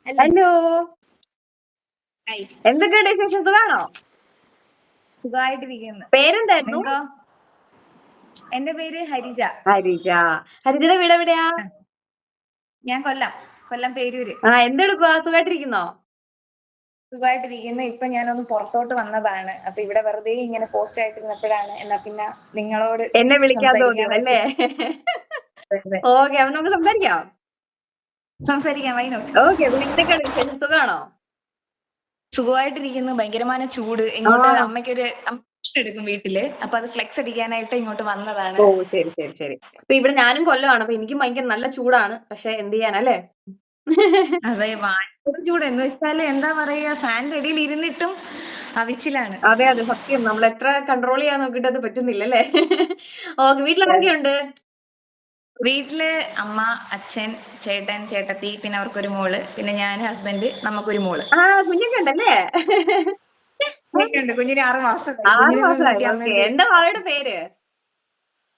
അല്ല hello hi എന്തൊക്കെയുണ്ട് വിശേഷം? സുഖാണോ? സുഖമായിട്ടിരിക്കുന്നു. പേരെന്തായിരുന്നു? നിങ്ങോ? എന്റെ പേര് ഹരിജ. ഹരിജ. ഹരിജയുടെ വീട് എവിടെയാ? ആ, ഞാൻ കൊല്ലം പേരൂര്. എന്തെടുക്കുവാ? സുഖായിട്ടിരിക്കുന്നോ? സുഖമായിട്ടിരിക്കുന്നു. ഇപ്പൊ ഞാനൊന്ന് പുറത്തോട്ട് വന്നതാണ്. അപ്പൊ ഇവിടെ വെറുതെ ഇങ്ങനെ പോസ്റ്റ് ആയിട്ടിരുന്നപ്പോഴാണ് എന്നാ പിന്നെ നിങ്ങളോട് എന്നെ വിളിക്കാൻ തോന്നിയത് സംസാരിക്കാന്ന് അല്ലേ? വെച്ചിട്ട്. അതെ. ഓക്കെ, അപ്പൊ നമുക്ക് സംസാരിക്കാം. സംസാരിക്കാം, വൈ നോട്ട്. ഓക്കെ, പിന്നെ എന്തൊക്കെയാണ് വിശേഷം? സുഖാണോ? സുഖമായിട്ടിരിക്കുന്നു. ഭയങ്കരമായ ചൂട്. ആ. ഇങ്ങോട്ട് അമ്മ എടുക്കും വീട്ടില്. അപ്പൊ അത് ഫ്ലെക്സ് അടിക്കാനായിട്ട് ഇങ്ങോട്ട് വന്നതാണ്. ഓ, ശരി ശരി ശരി. അപ്പൊ ഇവിടെ ഞാനും കൊല്ലമാണ്. അപ്പൊ എനിക്കും ഭയങ്കര നല്ല ചൂടാണ്. പക്ഷെ എന്ത് ചെയ്യാനല്ലേ? അതെ, ഭയങ്കര ചൂട് എന്ന് വെച്ചാല് എന്താ പറയാ, ഫാനിന്റെ അടിയിൽ ഇരുന്നിട്ടും അവിച്ചിലാണ്. അതെ അതെ, സത്യം. നമ്മൾ എത്ര കൺട്രോൾ ചെയ്യാൻ നോക്കിയിട്ട് അത് പറ്റുന്നില്ല അല്ലേ? ഓക്കെ, വീട്ടിലാരൊക്കെയുണ്ട്? വീട്ടില് അമ്മ, അച്ഛൻ, ചേട്ടൻ, ചേട്ടത്തി, പിന്നെ അവർക്കൊരു മോള്, പിന്നെ ഞാൻ, ഹസ്ബൻഡ്, നമുക്കൊരു മോള്. ആ, കുഞ്ഞൊക്കെ ഉണ്ടല്ലേ? കുഞ്ഞിനുണ്ട്. കുഞ്ഞിന് 6 മാസമായി. 6 കുഞ്ഞിനെ മാസമായി. നോക്കി ഓക്കെ, അമ്മയുടെ എന്താ അവയുടെ പേര്?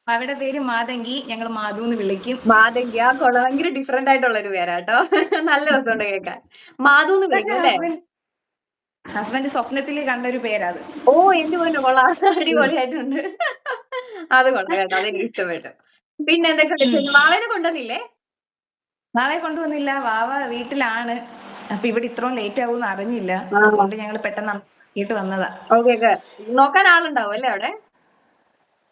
അവരുടെ പേര് മാതങ്കി. ഞങ്ങൾ മാധു എന്ന് വിളിക്കും. മാതങ്കി. ആ, കൊള്ളാം. ഭയങ്കര ഡിഫറന്റ് ആയിട്ടുള്ള ഒരു പേരാട്ടോ. നല്ല രസമുണ്ട് കേൾക്കാൻ. മാധു എന്ന് പക്ഷെ വിളിക്കും അല്ലേ? ഹസ്ബൻഡ് സ്വപ്നത്തിൽ കണ്ട ഒരു പേരാത്. ഓ, എന്റെ പൊന്നോ, കൊള്ളാം. അടിപൊളിയായിട്ടുണ്ട്. അത് കൊള്ളാം കേട്ടോ. അതെനിക്ക് ഇഷ്ടപ്പെട്ടു. പിന്നെ എന്തൊക്കെയുണ്ട് വിശേഷം? വാവേനെ കൊണ്ടുവന്നില്ലേ? വാവയെ കൊണ്ടുവന്നില്ല. വാവ വീട്ടിലാണ്. അപ്പൊ ഇവിടെ ഇത്രയും ലേറ്റ് ആവുമെന്ന് അറിഞ്ഞില്ല. ആ. അതുകൊണ്ട് ഞങ്ങൾ പെട്ടെന്ന് അമ്മയിട്ട് വന്നതാ. Okay okay. നോക്കാൻ ആളുണ്ടാവും അല്ലേ അവിടെ?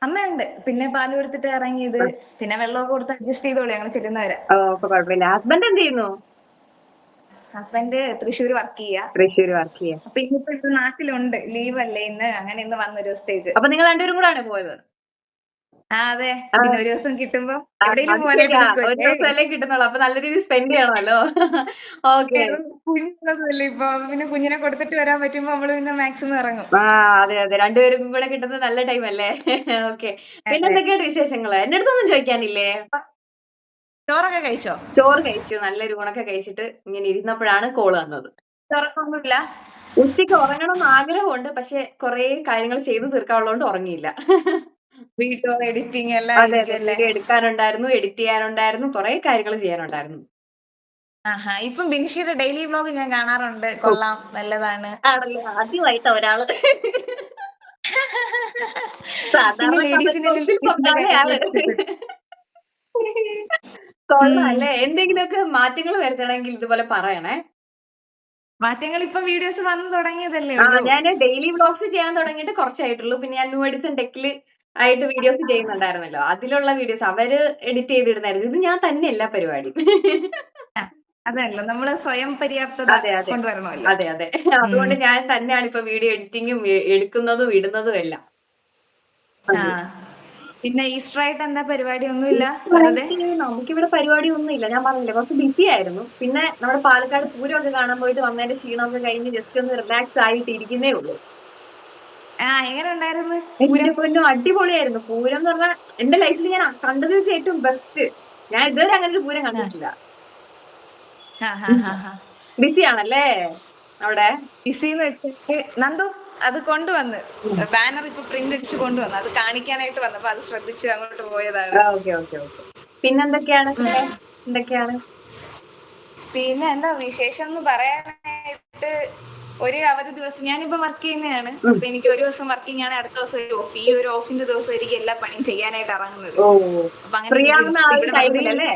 അമ്മയുണ്ട്. പിന്നെ പാല് കൊടുത്തിട്ട് ഇറങ്ങിയത്. പിന്നെ വെള്ളമൊക്കെ കൊടുത്ത് അഡ്ജസ്റ്റ് ചെയ്തോളൂ ഞങ്ങൾ ചെല്ലുന്നവരെ. ഓ, അപ്പൊ കുഴപ്പമില്ല. ഹസ്ബൻഡ് എന്ത് ചെയ്യുന്നു? ഹസ്ബൻഡ് തൃശ്ശൂർ വർക്ക് ചെയ്യാ. തൃശ്ശൂർ വർക്ക് ചെയ്യാം. അപ്പൊ ഇന്നിപ്പോ ഇവിടെ നാട്ടിലുണ്ട്. ലീവ് അല്ലേ ഇന്ന്. അങ്ങനെ ഇന്ന് വന്ന ഒരു ദിവസത്തേക്ക്. അപ്പൊ നിങ്ങൾ രണ്ടുപേരും കൂടെ ആണ് പോയത്? അതെ. ആ, പിന്നെ ഒരു ദിവസം കിട്ടുമ്പോ ആ, എവിടെയെങ്കിലും അത് പോകാനായിട്ട് ശരിയാ. ഒരു നിൽക്കുവല്ലേ. ദിവസമല്ലേ കിട്ടുന്നുള്ളൂ. അപ്പൊ നല്ല രീതിയിൽ സ്പെൻഡ് ചെയ്യണമല്ലോ. ഓക്കെ. കുഞ്ഞുള്ളതല്ലേ ഇപ്പൊ. അപ്പൊ പിന്നെ കുഞ്ഞിനെ കൊടുത്തിട്ട് വരാൻ പറ്റുമ്പോ നമ്മള് പിന്നെ മാക്സിമം ഇറങ്ങും. ആ, അതെ അതെ. രണ്ടുപേർക്കും കൂടെ കിട്ടുന്നത് നല്ല ടൈം അല്ലേ? ഓക്കെ. പിന്നെ അതെ. എന്തൊക്കെയുണ്ട് വിശേഷങ്ങള്? എന്റെ അടുത്തൊന്നും ചോദിക്കാനില്ലേ? ചോറൊക്കെ കഴിച്ചോ? ചോറ് കഴിച്ചു. നല്ലൊരു ഊണൊക്കെ കഴിച്ചിട്ട് ഇങ്ങനെ ഇരുന്നപ്പോഴാണ് കോള് വന്നത്. ചോറൊന്നുമില്ല. ഉച്ചയ്ക്ക് ഉറങ്ങണം എന്ന് ആഗ്രഹമുണ്ട്. പക്ഷെ കുറേ കാര്യങ്ങൾ ചെയ്തു തീർക്കാനുള്ളതുകൊണ്ട് ഉറങ്ങിയില്ല. വീഡിയോ എഡിറ്റിംഗ് എല്ലാം അതെ ആയിരിക്കും അതെ. അല്ലേ. വീഡിയോ എടുക്കാനുണ്ടായിരുന്നു, എഡിറ്റ് ചെയ്യാനുണ്ടായിരുന്നു, കുറേ കാര്യങ്ങൾ ചെയ്യാനുണ്ടായിരുന്നു. ആഹാ. ഇപ്പം ബിൻഷിയുടെ ഡെയിലി വ്ലോഗ് ഞാൻ കാണാറുണ്ട്. ഓ, കൊള്ളാം, നല്ലതാണ്. ആണല്ലേ? ആദ്യമായിട്ടാ ഒരാള്. പിന്നെ സാധാരണ കമന്റ് ലേഡീസിനെല്ലാം ബോക്സിൽ ലേഡീസിന്റെ പൊങ്കാലയാണ്. കാര്യങ്ങളൊക്കെ ഇഷ്ടപ്പെടും. കൊള്ളാം ഉം. അല്ലേ? എന്തെങ്കിലുമൊക്കെ മാറ്റങ്ങൾ വരുത്തണമെങ്കിൽ ഇതുപോലെ പറയണേ. മാറ്റങ്ങൾ ഇപ്പം വീഡിയോസ് വന്നു തുടങ്ങിയതല്ലേ ആ, ഉള്ളൂ. ഞാൻ ഡെയിലി വ്ലോഗ്സ് ചെയ്യാൻ തുടങ്ങിയിട്ട് കുറച്ചായിട്ടുള്ളൂ. പിന്നെ ഞാൻ ന്യൂ എഡിസൺ ടെക്കില് ആയിട്ട് വീഡിയോസ് ചെയ്യുന്നുണ്ടായിരുന്നല്ലോ. അതിലുള്ള വീഡിയോസ് അവര് എഡിറ്റ് ചെയ്തിടുന്നായിരുന്നു. ഇത് ഞാൻ തന്നെയല്ല പരിപാടി. ആ, അതല്ല നമ്മള് സ്വയം പര്യാപ്തത അതെ അതെ. കൊണ്ടുവരണമല്ലോ. അതെ അതെ. ഉം. അതുകൊണ്ട് ഞാൻ തന്നെയാണ് ഇപ്പൊ വീഡിയോ എഡിറ്റിങ്ങും എടുക്കുന്നതും ഇടുന്നതും എല്ലാം. ആ. അതെ. പിന്നെ ഈസ്റ്റർ ആയിട്ട് എന്താ പരിപാടി? ഒന്നുമില്ല, വെറുതെ. ഈസ്റ്ററായിട്ട് നമുക്കിവിടെ പരിപാടിയൊന്നുമില്ല. ഞാൻ പറഞ്ഞില്ലേ, കുറച്ച് ബിസി ആയിരുന്നു. പിന്നെ നമ്മുടെ പാലക്കാട് പൂരമൊക്കെ കാണാൻ പോയിട്ട് വന്നതിന്റെ ക്ഷീണമൊക്കെ കഴിഞ്ഞ് ജസ്റ്റ് ഒന്ന് റിലാക്സ് ആയിട്ട് ഇരിക്കുന്നേ ഉള്ളൂ. ആ, എങ്ങനെ ഉണ്ടായിരുന്നു എന്റെ പൂരം? പൊന്നോ, അടിപൊളിയായിരുന്നു. പൂരം എന്ന് പറഞ്ഞാൽ എന്റെ ലൈഫിൽ ഞാൻ കണ്ടതിൽ വെച്ച് ഏറ്റവും ബെസ്റ്റ്. ഞാൻ ഇതുവരെ അങ്ങനെ ഒരു പൂരം ആ, കണ്ടിട്ടില്ല. ആ, ആ, ആ, ആ. ബിസി ആണല്ലേ അവിടെ? ബിസിന്ന് വെച്ചിട്ട് നന്ദു അത് കൊണ്ടുവന്ന് ബാനർ ഇപ്പൊ പ്രിന്റ് അടിച്ച് കൊണ്ടുവന്നു. അത് കാണിക്കാനായിട്ട് വന്നപ്പോ അത് ശ്രദ്ധിച്ച് അങ്ങോട്ട് പോയതാണ്. Okay okay okay. പിന്നെന്തൊക്കെയാണ് ഉം. പിന്നെ? എന്തൊക്കെയാണ്? പിന്നെ എന്താ വിശേഷം എന്ന് പറയാനായിട്ട്, ഒരു അവധി ദിവസം ഞാനിപ്പോ വർക്ക് ചെയ്യുന്നതാണ്. ഉം. അപ്പൊ എനിക്ക് ഒരു ദിവസം വർക്കിംഗ് ആണ്, അടുത്ത ദിവസം ഒരു ഓഫ്. ഈ ഒരു ഓഫിന്റെ ദിവസം ആയിരിക്കും എല്ലാ പണിയും ചെയ്യാനായിട്ട് ഇറങ്ങുന്നത്. ഓ, അപ്പൊ അങ്ങനെ ഫ്രീ ഇരിക്കുന്നു. ആവുന്ന ആ പക്ഷെ ഒരു ഇവിടെ വെറുതെ ടൈമിലല്ലേ?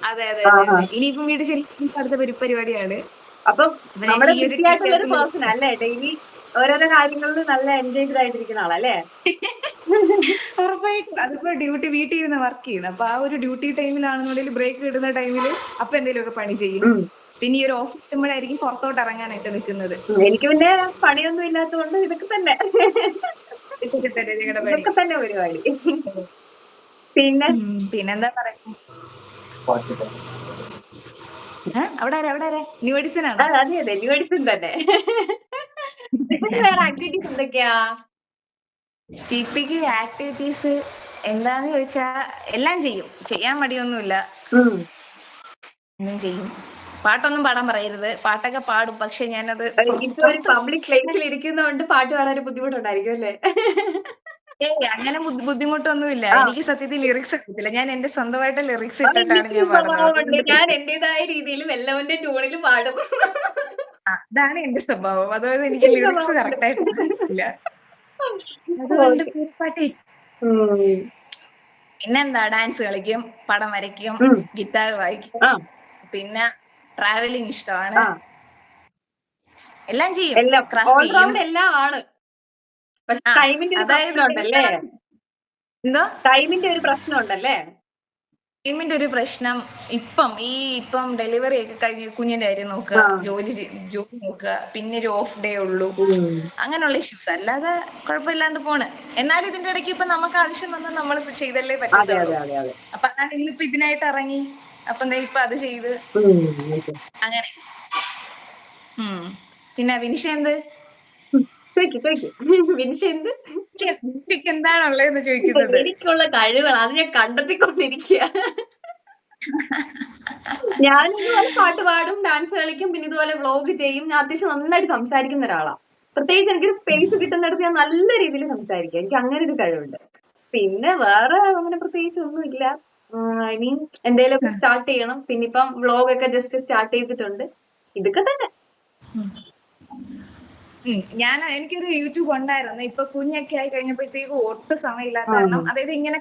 അതെ അതെ ആ അതെ ആ. അതെ. ഇനിയിപ്പം വീട്ടിൽ ചെല്ലുമ്പോൾ അടുത്ത പരിപാടിയാണ്. അപ്പം അപ്പൊ ഞാൻ നമ്മള് ഈ ഒരു ബിസി ടീം ആയിട്ടുള്ള ഒരു കേൾക്കുന്ന പേഴ്സൺ അല്ലേ? ഡെയിലി ഓരോരോ കാര്യങ്ങളിൽ നല്ല എൻഗേജ്ഡ് ആയിട്ടിരിക്കുന്ന ആളല്ലേ? ഉറപ്പായിട്ടും അതിപ്പോ വീട്ടിൽ ഇരുന്ന് വർക്ക് ചെയ്യുന്നത്. അപ്പൊ ആ ഒരു ഡ്യൂട്ടി ടൈമിലാണെന്നുണ്ടെങ്കിൽ ബ്രേക്ക് കിട്ടുന്ന ടൈമിൽ അപ്പൊ എന്തെങ്കിലുമൊക്കെ പണി ചെയ്യും. ഉം. പിന്നെ ഈ ഒരു ഓഫ് കിട്ടുമ്പോഴായിരിക്കും പുറത്തോട്ട് ഇറങ്ങാനായിട്ട് നിൽക്കുന്നത്. എനിക്ക് പിന്നെ പണിയൊന്നും ഇല്ലാത്തതുകൊണ്ട് ഇതൊക്കെ തന്നെ. ഇതൊക്കെ തന്നെ ഞങ്ങളുടെ പണി. ഇതൊക്കെ തന്നെ പരിപാടി. പിന്നെ പിന്നെന്താ പറയാ, അവിടെ ആരാ ന്യൂ എഡിസൺ ആണോ? അതെ അതെ, ന്യൂ എഡിഷൻ തന്നെ. നിങ്ങൾക്ക് വേറെ ആക്ടിവിറ്റീസ് എന്തൊക്കെയാ? ജിപിക്ക് ആക്ടിവിറ്റീസ് എന്താന്ന് ചോദിച്ചാ എല്ലാം ചെയ്യും. ചെയ്യാൻ മടിയൊന്നുമില്ല. ഉം. എല്ലാം ചെയ്യും. പാട്ടൊന്നും പാടാൻ പറയരുത്. പാട്ടൊക്കെ പാടും. പക്ഷെ ഞാനത് ഇപ്പൊ ഒരു പുറത്ത് പബ്ലിക് പ്ലേസിൽ ഇരിക്കുന്നതുകൊണ്ട് പാട്ട് പാടാൻ ഒരു ബുദ്ധിമുട്ടുണ്ടായിരിക്കും അല്ലേ? ഏയ് അങ്ങനെ ബുദ്ധിമുട്ടൊന്നുമില്ല. എനിക്ക് സത്യത്തിൽ ലിറിക്സ് അറിയത്തില്ല. ഞാൻ എന്റെ സ്വന്തമായിട്ട് ലിറിക്സ് അത് ഇട്ടിട്ടാണ് എനിക്കൊരു ഞാൻ പാടുന്നത്. സ്വഭാവമുണ്ട്. അതുകൊണ്ട് ഞാൻ എന്റേതായ രീതിയിൽ വെല്ലവന്റെ ട്യൂണിൽ പാടും. അതാണ് എന്റെ സ്വഭാവം. അതുകൊണ്ട് എനിക്ക് ലിറിക്സ് സ്വഭാവമുണ്ട്. കറക്റ്റ് ആയിട്ട് അറിയത്തില്ല. അതുകൊണ്ട് ഓക്കെ. പാട്ട് പിന്നെന്താ ഡാൻസ് കളിക്കും, പടം വരയ്ക്കും, ഗിറ്റാർ വായിക്കും. ആ പിന്നെ ട്രാവലിംഗ് ഇഷ്ടമാണ്. ആ എല്ലാം ചെയ്യും. എല്ലാം ക്രാഫ്റ്റ് ചെയ്യും. ഓൾറൗണ്ട് എല്ലാം ആണ്. പക്ഷെ ആ ടൈമിന്റെ ഒരു അതായത് പ്രശ്നം ഉണ്ടല്ലേ? എന്തോ ടൈമിന്റെ ഒരു പ്രശ്നം ഉണ്ടല്ലേ? ടൈമിന്റെ ഒരു പ്രശ്നം ഇപ്പം ഡെലിവറി ഒക്കെ കഴിഞ്ഞ് കുഞ്ഞിന്റെ കാര്യം നോക്കുക, ആ ജോലി നോക്കുക, പിന്നെ ഒരു ഓഫ് ഡേ ഉള്ളൂ, അങ്ങനെയുള്ള ഇഷ്യൂസ്. അല്ലാതെ കുഴപ്പമില്ലാണ്ട് പോണ്. എന്നാലും ഇതിന്റെ ഇടയ്ക്ക് ഇപ്പൊ നമുക്ക് ആവശ്യം വന്നാൽ നമ്മൾ ചെയ്തല്ലേ അതെ പറ്റത്തുള്ളൂ. അതെ അതെ അതെ. അപ്പൊ അതാണ് ഇന്നിപ്പോ ഇതിനായിട്ട് ഇറങ്ങി. അപ്പൊ എന്താ ഇപ്പൊ അത് ചെയ്ത് ഓക്കെ. അങ്ങനെ. പിന്നെ വിനിഷ എന്ത് ചോയ്ക്ക് വിൻഷ് എന്ത്? ഉച്ചയ്ക്ക് എന്താണുള്ളതെന്ന് ചോദിക്കുന്നത്. എനിക്കുള്ള കഴിവുകൾ അത് ഞാൻ കണ്ടെത്തിക്കൊണ്ടിരിക്കുക. ഞാൻ ഇതുപോലെ പാട്ട് പാടും, ഡാൻസ് കളിക്കും, പിന്നെ ഇതുപോലെ വ്ളോഗ് ചെയ്യും. ഞാൻ അത്യാവശ്യം നന്നായിട്ട് സംസാരിക്കുന്ന ഒരാളാണ്. പ്രത്യേകിച്ച് എനിക്കൊരു സ്പേസ് കിട്ടുന്നിടത്ത് ഞാൻ നല്ല രീതിയിൽ സംസാരിക്കും. എനിക്ക് അങ്ങനെ ഒരു കഴിവുണ്ട്. പിന്നെ വേറെ അങ്ങനെ പ്രത്യേകിച്ച് ഒന്നുമില്ല. ഇനി എന്തെങ്കിലുമൊക്കെ സ്റ്റാർട്ട് ചെയ്യണം. പിന്നെ ഇപ്പം വ്ളോഗ് ഒക്കെ ജസ്റ്റ് സ്റ്റാർട്ട് ചെയ്തിട്ടുണ്ട്. ഇതൊക്കെ തന്നെ. എനിക്കൊരു യൂട്യൂബ് ഉണ്ടായിരുന്നു. ഇപ്പൊ കുഞ്ഞൊക്കെ ആയി കഴിഞ്ഞപ്പോഴത്തേക്ക് ഒട്ടും സമയമില്ലാത്ത കാരണം, അതായത് ഇങ്ങനെ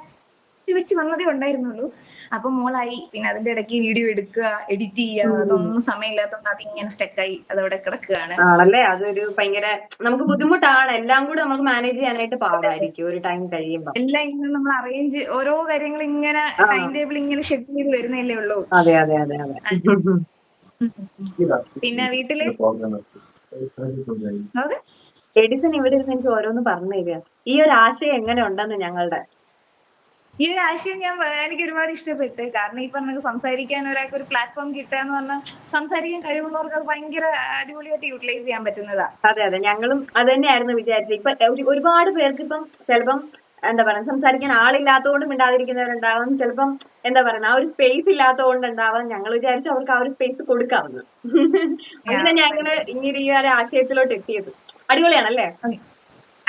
വെച്ച് വന്നതേ ഉണ്ടായിരുന്നുള്ളൂ. അപ്പൊ മോളായി, പിന്നെ അതിന്റെ ഇടയ്ക്ക് വീഡിയോ എടുക്കുക, എഡിറ്റ് ചെയ്യുക, അതൊന്നും സമയമില്ലാത്തതുകൊണ്ട് അതിങ്ങനെ സ്റ്റക്കായി അതവിടെ കിടക്കുകയാണ്. ആണല്ലേ? അതൊരു ഭയങ്കര നമുക്ക് ബുദ്ധിമുട്ടാണ്. എല്ലാം കൂടെ നമുക്ക് മാനേജ് ചെയ്യാനായിട്ട് പാടായിരിക്കും ഒരു ടൈം കഴിയുമ്പോ. എല്ലാം ഇങ്ങനെ നമ്മൾ അറേഞ്ച് ഓരോ കാര്യങ്ങൾ ഇങ്ങനെ ടൈം ടേബിൾ ഇങ്ങനെ ഷെഡ്യൂൾ ചെയ്ത് വരുന്നല്ലേ ഉള്ളൂ. അതെ അതെ അതെ അതെ. പിന്നെ വീട്ടില് എഡിസൺ ഇവിടെ ഇരുന്ന് എനിക്ക് ഓരോന്ന് പറഞ്ഞു തരിക. ഈ ഒരു ആശയം എങ്ങനെ ഉണ്ടെന്ന് ഞങ്ങളുടെ ഈ ഒരു ആശയം എനിക്ക് ഒരുപാട് ഇഷ്ടപ്പെട്ടു. കാരണം ഈ പറഞ്ഞ സംസാരിക്കാൻ ഒരാൾക്ക് ഒരു പ്ലാറ്റ്ഫോം കിട്ടുക എന്ന് പറഞ്ഞാൽ, സംസാരിക്കാൻ കഴിവുള്ളവർക്ക് അത് ഭയങ്കര അടിപൊളിയായിട്ട് യൂട്ടിലൈസ് ചെയ്യാൻ പറ്റുന്നതാ. അതെ അതെ. ഞങ്ങളും അത് തന്നെയായിരുന്നു വിചാരിച്ചത്. ഇപ്പൊ ഒരുപാട് പേർക്ക് ഇപ്പം ചിലപ്പം എന്താ പറയുക, സംസാരിക്കാൻ ആളില്ലാത്തതുകൊണ്ട് മിണ്ടാതിരിക്കുന്നവരുണ്ടാവും. ചിലപ്പം എന്താ പറയുക, ആ ഒരു സ്പേസ് ഇല്ലാത്തതുകൊണ്ട് ഉണ്ടാവാം. ഞങ്ങൾ വിചാരിച്ചു അവർക്ക് ആ ഒരു സ്പേസ് കൊടുക്കാമെന്ന്. അങ്ങനെ ഇങ്ങനെ ഈ ഒരു ആശയത്തിലോട്ട് എത്തിയത്. അടിപൊളിയാണല്ലേ?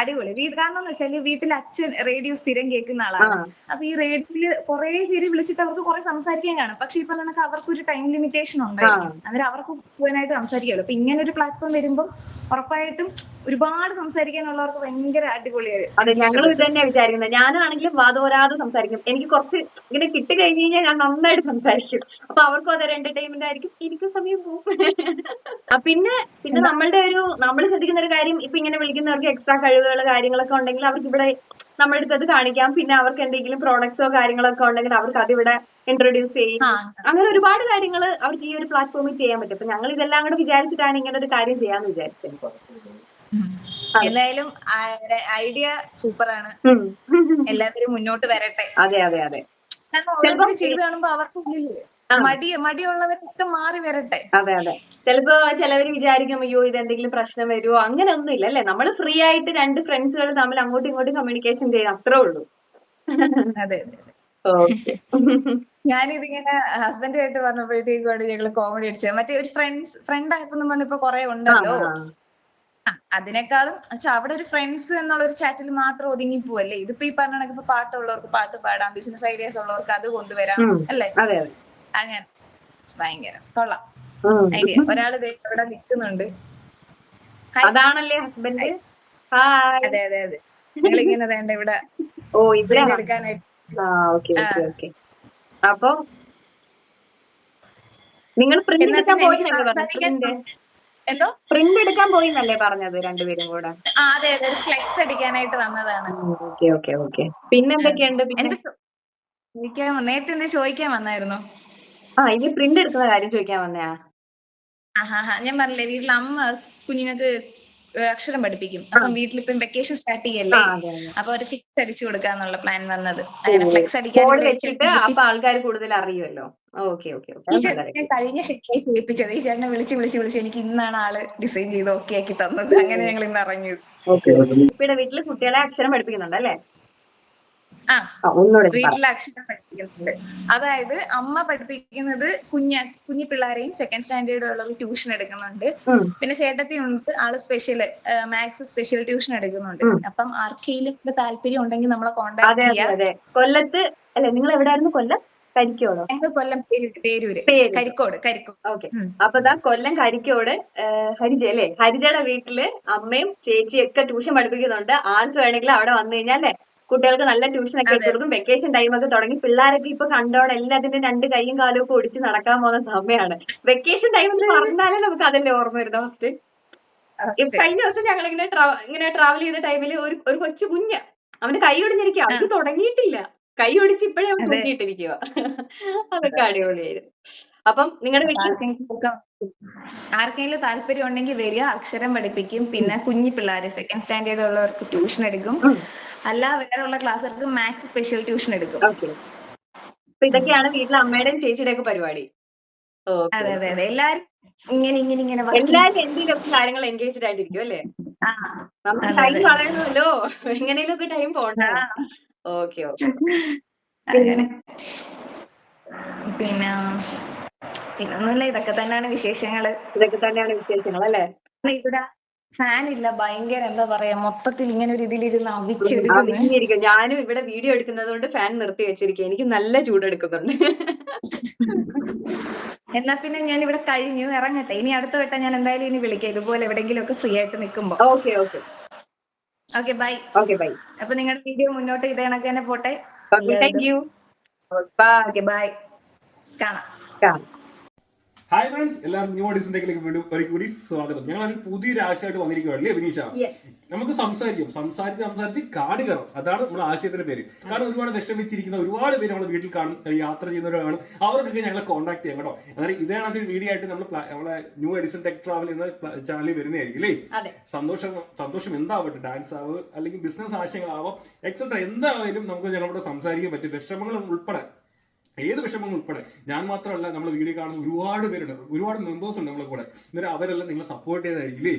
അടിപൊളി. കാരണം എന്ന് വെച്ചാല് വീട്ടിൽ അച്ഛൻ റേഡിയോ സ്ഥിരം കേൾക്കുന്ന ആളാണ്. അപ്പൊ ഈ റേഡിയോയില് കുറെ പേര് വിളിച്ചിട്ട് അവർക്ക് കുറെ സംസാരിക്കാൻ കാണും. പക്ഷെ ഇപ്പൊ നമുക്ക് അവർക്കൊരു ടൈം ലിമിറ്റേഷൻ ഉണ്ടായിരിക്കും. അന്നേരം അവർക്ക് മുഴുവനായിട്ട് സംസാരിക്കാമല്ലോ. അപ്പൊ ഇങ്ങനെ ഒരു പ്ലാറ്റ്ഫോം വരുമ്പോൾ ഉറപ്പായിട്ടും ഒരുപാട് സംസാരിക്കാനുള്ളവർക്ക് ഭയങ്കര അടിപൊളിയായി. അതെ, ഞങ്ങളും ഇത് തന്നെയാ വിചാരിക്കുന്നത്. ഞാനാണെങ്കിലും വാദോരാതെ സംസാരിക്കും. എനിക്ക് കുറച്ച് ഇങ്ങനെ കിട്ടി കഴിഞ്ഞ് കഴിഞ്ഞാൽ ഞാൻ നന്നായിട്ട് സംസാരിക്കും. അപ്പൊ അവർക്കും അതൊരു എന്റർടൈൻമെന്റ് ആയിരിക്കും. എനിക്ക് സമയം പോകും. പിന്നെ നമ്മൾ ശ്രദ്ധിക്കുന്ന ഒരു കാര്യം, ഇപ്പൊ ഇങ്ങനെ വിളിക്കുന്നവർക്ക് എക്സ്ട്രാ കഴിവുകൾ കാര്യങ്ങളൊക്കെ ഉണ്ടെങ്കിൽ അവർക്ക് ഇവിടെ നമ്മുടെ അടുത്ത് അത് കാണിക്കാം. പിന്നെ അവർക്ക് എന്തെങ്കിലും പ്രോഡക്ട്സോ കാര്യങ്ങളൊക്കെ ഉണ്ടെങ്കിൽ അവർക്ക് അതിവിടെ ഇൻട്രൊഡ്യൂസ് ചെയ്യും. അങ്ങനെ ഒരുപാട് കാര്യങ്ങൾ അവർക്ക് ഈ ഒരു പ്ലാറ്റ്ഫോമിൽ ചെയ്യാൻ പറ്റും. അപ്പൊ ഞങ്ങൾ ഇതെല്ലാം കൂടെ വിചാരിച്ചിട്ടാണ് ഇങ്ങനെ ഒരു കാര്യം ചെയ്യാന്ന് വിചാരിച്ചത്. എന്തായാലും ഐഡിയ സൂപ്പറാണ്. എല്ലാവരും മുന്നോട്ട് വരട്ടെ. അതെ അതെ അതെ. ചിലപ്പോ ചെയ്ത് കാണുമ്പോ അവർക്ക് ഉള്ളില് മടിയുള്ളവരൊക്കെ മാറി വരട്ടെ. അതെ അതെ. ചിലപ്പോ ചിലവര് വിചാരിക്കും അയ്യോ ഇത് എന്തെങ്കിലും പ്രശ്നം വരുമോ, അങ്ങനെ ഒന്നും ഇല്ല അല്ലേ? നമ്മൾ ഫ്രീ ആയിട്ട് രണ്ട് ഫ്രണ്ട്സുകൾ തമ്മിൽ അങ്ങോട്ടും ഇങ്ങോട്ടും കമ്മ്യൂണിക്കേഷൻ ചെയ്യാം, അത്രേ ഉള്ളൂ. അതെ ഓക്കെ. ഞാനിതിങ്ങനെ ഹസ്ബൻഡുമായിട്ട് പറഞ്ഞപ്പോഴത്തേക്കുമാണ് ഞങ്ങള് കോമഡി അടിച്ചത്. മറ്റേ ഒരു ഫ്രണ്ട് ആയിപ്പൊന്നും വന്നിപ്പോ കുറെ ഉണ്ടല്ലോ. അതിനേക്കാളും അവിടെ ഒരു ഫ്രണ്ട്സ് എന്നുള്ള ഒരു ചാറ്റിൽ മാത്രം ഒതുങ്ങി പോവല്ലേ. ഇതിപ്പോ ഈ പറഞ്ഞ കണക്ക് ഇപ്പൊ പാട്ടുള്ളവർക്ക് പാട്ട് പാടാം, ബിസിനസ് ഐഡിയാസ് ഉള്ളവർക്ക് അത് കൊണ്ടുവരാം അല്ലേ? അങ്ങനെ ഭയങ്കര കൊള്ളാം ഐഡിയ. ഒരാള് ഇവിടെ നിൽക്കുന്നുണ്ട്. അതാണല്ലേ ഹസ്ബൻഡ്? അതെ അതെ അതെ. നിങ്ങളിങ്ങനെ വേണ്ട ഇവിടെ എടുക്കാനായിട്ട്. അപ്പൊ നിങ്ങൾ പ്രിന്റ് എടുക്കാൻ പോയിന്നല്ലേ പറഞ്ഞത്? എന്തോ പ്രിന്റ് എടുക്കാൻ പോയിന്നല്ലേ പറഞ്ഞത് രണ്ടുപേരും കൂടെ? അതെ അതെ. ഫ്ലെക്സ് അടിക്കാനായിട്ട് വന്നതാണ്. പിന്നെ എന്തൊക്കെയുണ്ട്? നേരത്തെ എന്താ ചോദിക്കാൻ വന്നായിരുന്നോ? ഇനി പ്രിന്റ് എടുക്കുന്ന കാര്യം ചോദിക്കാൻ വന്നയാ. ഞാൻ പറഞ്ഞില്ലേ, വീട്ടിൽ അമ്മ കുഞ്ഞുങ്ങൾക്ക് അക്ഷരം പഠിപ്പിക്കും. അപ്പം വീട്ടിലിപ്പം വെക്കേഷൻ സ്റ്റാർട്ട് ചെയ്യല്ലേ, അപ്പൊ ഒരു ഫ്ലെക്സ് അടിച്ചു കൊടുക്കാന്നുള്ള പ്ലാൻ വന്നത്. അങ്ങനെ ഫ്ലെക്സ് അടിക്കാൻ അപ്പൊ ആൾക്കാർ കൂടുതൽ അറിയുമല്ലോ. കഴിഞ്ഞ ശനിയാഴ്ച ഏൽപ്പിച്ചത്. ഈ ചേട്ടനെ വിളിച്ച് എനിക്ക് ഇന്നാണ് ആള് ഡിസൈൻ ചെയ്ത് ഓക്കെ ആക്കി തന്നത്. അങ്ങനെ ഞങ്ങൾ ഇന്ന് ഇറങ്ങിയത്. വീട്ടില് കുട്ടികളെ അക്ഷരം പഠിപ്പിക്കുന്നുണ്ടല്ലേ? ആ ഒന്നുകൂടെ പറ. വീട്ടിലെ അക്ഷരം പഠിപ്പിക്കുന്നുണ്ട്. അതായത് അമ്മ പഠിപ്പിക്കുന്നത് കുഞ്ഞു പിള്ളേരെയും സെക്കൻഡ് സ്റ്റാൻഡേർഡ് ഉള്ളത് ട്യൂഷൻ എടുക്കുന്നുണ്ട്. പിന്നെ ചേട്ടത്തി ഉണ്ട്, ആള് മാത്സ് സ്പെഷ്യൽ ട്യൂഷൻ എടുക്കുന്നുണ്ട്. അപ്പം ആർക്കെങ്കിലും താല്പര്യം ഉണ്ടെങ്കിൽ നമ്മളെ കോണ്ടാക്ട് ചെയ്യാം. അതെ കൊല്ലത്ത് അല്ലെ, നിങ്ങൾ എവിടെയായിരുന്നു? കൊല്ലം കരിക്കോടോ? ഞങ്ങൾ കൊല്ലം പേരൂര് കരിക്കോട്. ഓക്കെ. അപ്പൊ ദാ കൊല്ലം കരിക്കോട് ഹരിജ അല്ലേ, ഹരിജയുടെ വീട്ടില് അമ്മയും ചേച്ചിയും ഒക്കെ ട്യൂഷൻ പഠിപ്പിക്കുന്നുണ്ട്. ആർക്ക് വേണമെങ്കിലും അവിടെ വന്നു കഴിഞ്ഞാൽ അല്ലെ കുട്ടികൾക്ക് നല്ല ട്യൂഷൻ ഒക്കെ കൊടുക്കും. വെക്കേഷൻ ടൈം ഒക്കെ തുടങ്ങി, പിള്ളേരൊക്കെ ഇപ്പൊ കണ്ടോടെ എല്ലാത്തിനും 2 കൈയും കാലും ഒക്കെ ഒടിച്ച് നടക്കാൻ പോകുന്ന സമയമാണ്. വെക്കേഷൻ ടൈം എന്ന് പറഞ്ഞാലേ നമുക്ക് അതല്ലേ ഓർമ്മ വരുന്ന ഫസ്റ്റ്. കഴിഞ്ഞ ദിവസം ഞങ്ങൾ ഇങ്ങനെ ട്രാവൽ ചെയ്ത ടൈമില് ഒരു കൊച്ചു കുഞ്ഞ്, അവന്റെ കൈ ഒടിഞ്ഞിരിക്കുക, അവർക്ക് തുടങ്ങിയിട്ടില്ല, കൈ ഒടിച്ച് ഇപ്പോഴേ അവൻ തൂക്കിയിട്ടിരിക്കുക. അതൊക്കെ അടിപൊളിയായിരുന്നു. അപ്പം നിങ്ങളുടെ വീട്ടിൽ ആർക്കെങ്കിലും താല്പര്യം ഉണ്ടെങ്കിൽ വരിക, അക്ഷരം പഠിപ്പിക്കും. പിന്നെ കുഞ്ഞു പിള്ളേര് സെക്കൻഡ് സ്റ്റാൻഡേർഡ് ഉള്ളവർക്ക് ട്യൂഷൻ എടുക്കും. അല്ല വേറെയുള്ള ക്ലാസ്സുകൾക്ക് മാത്സ് സ്പെഷ്യൽ ട്യൂഷൻ എടുക്കും. അപ്പൊ ഇതൊക്കെയാണ് വീട്ടിലെ അമ്മയുടെയും ചേച്ചിയുടെ ഒക്കെ പരിപാടി. അതെ അതെ അതെ, എല്ലാരും ഇങ്ങനെ എല്ലാരും എന്തെങ്കിലുമൊക്കെ കാര്യങ്ങൾ എൻഗേജ്ഡ് ആയിട്ടിരിക്കും അല്ലേ. നമുക്ക് ടൈം കളയണമല്ലോ, എങ്ങനെയും ഒക്കെ ടൈം പോകണ്ട. Okay okay. പിന്നെ ഒന്നുമില്ല, ഇതൊക്കെ തന്നെയാണ് വിശേഷങ്ങള്. അല്ലേ. ഇവിടെ ഫാൻ ഇല്ല, ഭയങ്കര എന്താ പറയാ, മൊത്തത്തിൽ ഇങ്ങനെ ഒരു ഇതിലിരുന്ന് അവിച്ചെടുക്കും. ഞാനും ഇവിടെ വീഡിയോ എടുക്കുന്നത് കൊണ്ട് ഫാൻ നിർത്തി വെച്ചിരിക്കും, എനിക്ക് നല്ല ചൂടെടുക്കുന്നുണ്ട്. എന്നാ പിന്നെ ഞാൻ ഇവിടെ കഴിഞ്ഞു, ഇറങ്ങട്ടെ. ഇനി അടുത്ത വട്ടം ഞാൻ എന്തായാലും ഇനി വിളിക്കാം, ഇതുപോലെ എവിടെങ്കിലും ഒക്കെ ഫ്രീ ആയിട്ട് നിൽക്കുമ്പോ. Okay bye. അപ്പൊ നിങ്ങളുടെ വീഡിയോ മുന്നോട്ട് ഇതേ കണക്ക് തന്നെ പോട്ടെ. Thank you. ഓക്കെ ബൈ, കാണാം. ഹായ് ഫ്രണ്ട്സ്, എല്ലാവരും ന്യൂ ഓഡിഷനിലേക്ക് വീണ്ടും ഒരിക്കൽ കൂടി സ്വാഗതം. ഞങ്ങളൊരു പുതിയൊരു ആശയമായിട്ട് വന്നിരിക്കുകയാണ് അല്ലേ വിനീഷ? നമുക്ക് സംസാരിച്ച് കാട് കയറാം, അതാണ് നമ്മുടെ ആശയത്തിന്റെ പേര്. കാരണം ഒരുപാട് വിഷമിച്ചിരിക്കുന്ന ഒരുപാട് പേര് നമ്മുടെ വീട്ടിൽ കാണും, യാത്ര ചെയ്യുന്നവരാണ്, അവർക്കൊക്കെ ഞങ്ങളെ കോൺടാക്ട് ചെയ്യാം കേട്ടോ. അതായത് ഇതാണ് ഒരു വീഡിയോ ആയിട്ട് നമ്മളെ ന്യൂ എഡിഷൻ ടെക് ട്രാവൽ എന്ന ചാനലിൽ വരുന്നതായിരിക്കും അല്ലേ. സന്തോഷം എന്താവട്ടെ, ഡാൻസ് ആവ് അല്ലെങ്കിൽ ബിസിനസ് ആശയങ്ങളാവാം, എക്സെട്ര എന്തായാലും നമുക്ക് ഞങ്ങളോട് സംസാരിക്കാൻ പറ്റും. വിഷമങ്ങളും ഉൾപ്പെടെ, ഏത് വിഷമങ്ങൾ ഉൾപ്പെടെ. ഞാൻ മാത്രമല്ല, നമ്മൾ വീഡിയോ കാണുന്ന ഒരുപാട് പേരുണ്ട്, ഒരുപാട് മെമ്പേഴ്സ് ഉണ്ട് നമ്മളെ കൂടെ. എന്നിട്ട് അവരെല്ലാം നിങ്ങളെ സപ്പോർട്ട് ചെയ്തായിരിക്കില്ലേ.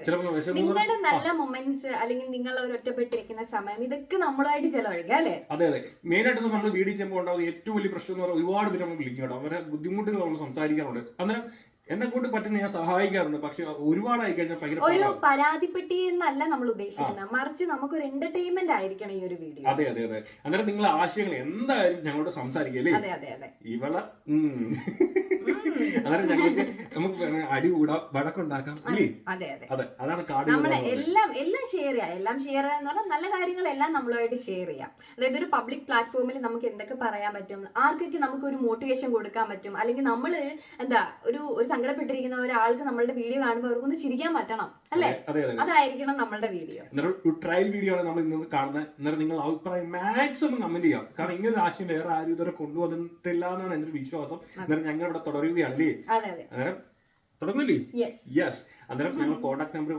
ചിലപ്പോൾ നിങ്ങളുടെ നല്ല മൊമെന്റ്സ് അല്ലെങ്കിൽ നിങ്ങൾ ഒരു ഒറ്റപ്പെട്ടിരിക്കുന്ന സമയം ഇതൊക്കെ നമ്മളുമായിട്ട് ചെലവഴിക്കുക അല്ലേ. അതെ. മെയിൻ ആയിട്ട് നമ്മൾ വീഡിയോ ചെയ്യുമ്പോൾ ഉണ്ടാവുന്ന ഏറ്റവും വലിയ പ്രശ്നം എന്ന് പറഞ്ഞാൽ ഒരുപാട് പേര് നമ്മൾ വിളിക്കും കേട്ടോ. അവരെ ബുദ്ധിമുട്ടുകൾ നമ്മൾ സംസാരിക്കാറുണ്ട്. അന്നേരം എന്നെ കൊണ്ട് പറ്റുന്ന ഞാൻ സഹായിക്കാറുണ്ട്. പക്ഷെ ഒരുപാടായി കഴിഞ്ഞാൽ ഭയങ്കര ഒരു പരാതിപ്പെട്ടി എന്നല്ല നമ്മൾ ഉദ്ദേശിക്കുന്നത്, മറിച്ച് നമുക്കൊരു എന്റർടൈൻമെന്റ് ആയിരിക്കണം ഈ ഒരു വീഡിയോ. അതെ. അന്നേരം നിങ്ങളെ ആശയങ്ങൾ എന്തായാലും ഞങ്ങളോട് സംസാരിക്കല്ലേ. ഇവളെ അന്നേരം ഞങ്ങൾക്ക് നമുക്ക് അടി കൂടാം, വടക്കുണ്ടാക്കാം അല്ലേ. അതെ, അതാണ് കാട്. നമ്മളെ എല്ലാം ഷെയർ ചെയ്യാം. എല്ലാം ഷെയർ ചെയ്യാന്ന് പറഞ്ഞാൽ നല്ല കാര്യങ്ങളെല്ലാം നമ്മളുമായിട്ട് ഷെയർ ചെയ്യാം. അതായത് ഒരു പബ്ലിക് പ്ലാറ്റ്ഫോമിൽ നമുക്ക് എന്തൊക്കെ പറയാൻ പറ്റും, ആർക്കൊക്കെ നമുക്ക് ഒരു മോട്ടിവേഷൻ കൊടുക്കാൻ പറ്റും, അല്ലെങ്കിൽ നമ്മൾ എന്താ ഒരു സങ്കടപ്പെട്ടിരിക്കുന്ന ഒരാൾക്ക് നമ്മളുടെ വീഡിയോ കാണുമ്പോൾ അവർക്കൊന്ന് ചിരിക്കാൻ പറ്റണം അല്ലേ. അതായിരിക്കണം നമ്മളുടെ വീഡിയോ. ട്രയൽ വീഡിയോ ആണ് നമ്മൾ ഇന്ന് കാണുന്നത്. അന്നേരം നിങ്ങൾ അഭിപ്രായം മാക്സിമം കമന്റ് ചെയ്യാം. കാരണം ഇങ്ങനെ ഒരു ആശയം വേറെ ആരും ഇതുവരെ കൊണ്ടുവന്നിട്ടില്ല എന്നാണ് എന്റെ ഒരു വിശ്വാസം. അന്നേരം ഞങ്ങൾ ഇവിടെ തുടരുകയാണ് അല്ലേ. അന്നേരം തുടങ്ങില്ലേ? യെസ്. അന്നേരം ഞങ്ങൾ contact number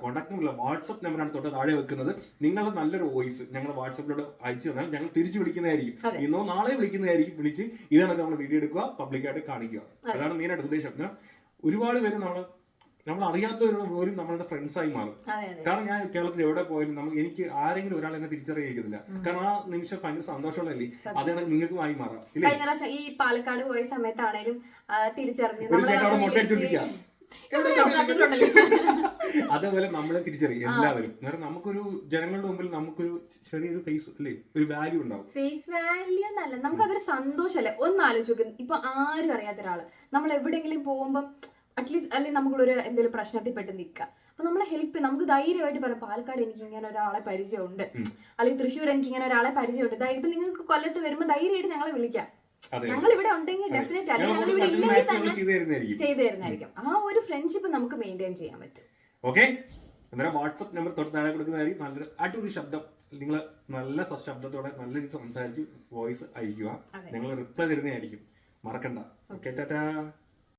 contact number WhatsApp നമ്പറാണ് തൊട്ട് താഴെ വെക്കുന്നത്. നിങ്ങൾ നല്ലൊരു വോയിസ് ഞങ്ങൾ വാട്സ്ആപ്പിലൂടെ അയച്ചു തന്നാൽ ഞങ്ങൾ തിരിച്ചു വിളിക്കുന്നതായിരിക്കും. ഇന്നോ നാളെ വിളിക്കുന്നതായിരിക്കും. വിളിച്ച് ഇതാണ് നമ്മൾ വീഡിയോ എടുക്കുക, പബ്ലിക്കായിട്ട് കാണിക്കുക. അതാണ് മെയിനായിട്ട് ഉദ്ദേശം. ഒരുപാട് പേര് നമ്മൾ അറിയാത്തവരോട് പോലും നമ്മളുടെ ഫ്രണ്ട്സായി മാറും. കാരണം ഞാൻ കേരളത്തിൽ എവിടെ പോയാലും എനിക്ക് ആരെങ്കിലും ഒരാൾ എന്നെ തിരിച്ചറിയിക്കുന്നില്ല. കാരണം ആ നിമിഷം ഭയങ്കര സന്തോഷമുള്ളതല്ലേ. അതാണ് നിങ്ങൾക്ക് ആയി മാറാം. ഈ പാലക്കാട് പോയ സമയത്താണേലും തിരിച്ചറിഞ്ഞു അതേപോലെ നമ്മളെ തിരിച്ചറിയും എല്ലാവരും. നമുക്കൊരു ജനങ്ങളുടെ മുമ്പിൽ നമുക്കൊരു ചെറിയൊരു ഫേസ് അല്ലേ, ഒരു വാല്യൂ ഉണ്ടാവും. ഫേസ് വാല്യൂ എന്നല്ല, നമുക്കതൊരു സന്തോഷല്ലേ. ഒന്ന് ആലോചിക്കും, ഇപ്പൊ ആരും അറിയാത്ത ഒരാള് നമ്മൾ എവിടെയെങ്കിലും പോകുമ്പോൾ അറ്റ്ലീസ്റ്റ് അല്ലെങ്കിൽ നമുക്കൊരു എന്തെങ്കിലും പ്രശ്നത്തിൽ പെട്ട് നിൽക്കാം, അപ്പൊ നമ്മളെ ഹെൽപ്പ് നമുക്ക് ധൈര്യമായിട്ട് പറയാം, പാലക്കാട് എനിക്ക് ഇങ്ങനെ ഒരാളെ പരിചയമുണ്ട്, അല്ലെങ്കിൽ തൃശ്ശൂർ എനിക്ക് ഇങ്ങനെ ഒരാളെ പരിചയമുണ്ട്. ഇപ്പൊ നിങ്ങൾക്ക് കൊല്ലത്ത് വരുമ്പോൾ ധൈര്യമായിട്ട് ഞങ്ങളെ വിളിക്കാം. ഞങ്ങൾ ഇവിടെ ഉണ്ടെങ്കിൽ ഡെഫിനറ്റ്, അല്ലെങ്കിൽ ഞങ്ങൾ ഇവിടെ ഇല്ലെങ്കിൽ തന്നെ ചെയ്തു തരുന്നതായിരിക്കും. ആ ഒരു ഫ്രണ്ട്ഷിപ്പ് നമുക്ക് മെയിൻറ്റെയിൻ ചെയ്യാൻ പറ്റും. ഓക്കെ. അന്നേരം വാട്സ്ആപ്പ് നമ്പർ തൊട്ട് താഴെ കൊടുക്കുന്നതായിരിക്കും. നല്ലൊരു അടിപൊളി ശബ്ദം, നിങ്ങൾ നല്ല ശബ്ദത്തോടെ നല്ല രീതിയിൽ സംസാരിച്ച് വോയിസ് അയക്കുക. ഞങ്ങൾ റിപ്ലൈ തരുന്നതായിരിക്കും. മറക്കണ്ട. ഓക്കെ, ടാറ്റാ.